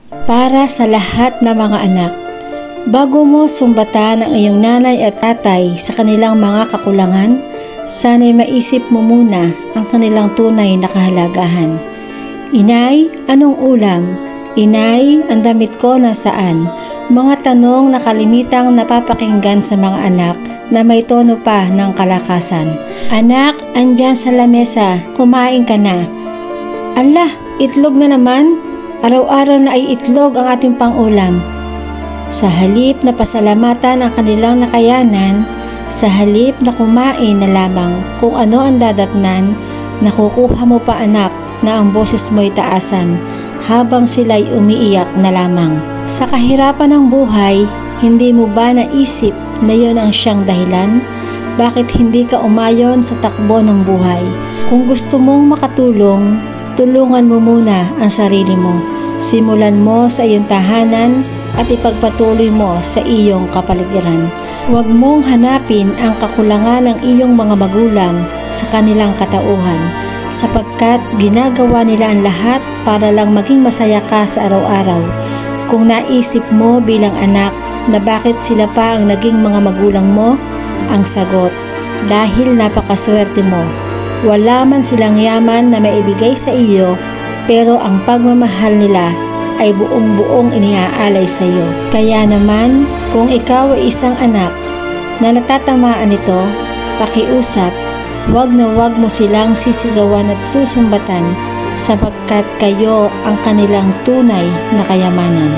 Para sa lahat ng mga anak, bago mo sumbatan ang iyong nanay at tatay sa kanilang mga kakulangan, sana'y maisip mo muna ang kanilang tunay na kahalagahan. Inay, anong ulam? Inay, ang damit ko nasaan? Mga tanong na kalimitang napapakinggan sa mga anak na may tono pa ng kalakasan. Anak, andyan sa lamesa, kumain ka na. Ala, itlog na naman? Araw-araw na ay itlog ang ating pangulam. Sa halip na pasalamatan ang kanilang nakayanan, sa halip na kumain na lamang kung ano ang dadatnan, nakukuha mo pa anak na ang boses mo'y taasan habang sila'y umiiyak na lamang. Sa kahirapan ng buhay, hindi mo ba naisip na yon ang siyang dahilan? Bakit hindi ka umayon sa takbo ng buhay? Kung gusto mong makatulong, tulungan mo muna ang sarili mo. Simulan mo sa iyong tahanan at ipagpatuloy mo sa iyong kapaligiran. Huwag mong hanapin ang kakulangan ng iyong mga magulang sa kanilang katauhan, sapagkat ginagawa nila ang lahat para lang maging masaya ka sa araw-araw. Kung naisip mo bilang anak na bakit sila pa ang naging mga magulang mo, ang sagot, dahil napakaswerte mo. Wala man silang yaman na maibigay sa iyo, pero ang pagmamahal nila ay buong-buong iniaalay sa iyo. Kaya naman, kung ikaw ay isang anak na natatamaan nito, pakiusap, wag na wag mo silang sisigawan at susumbatan sapagkat kayo ang kanilang tunay na kayamanan.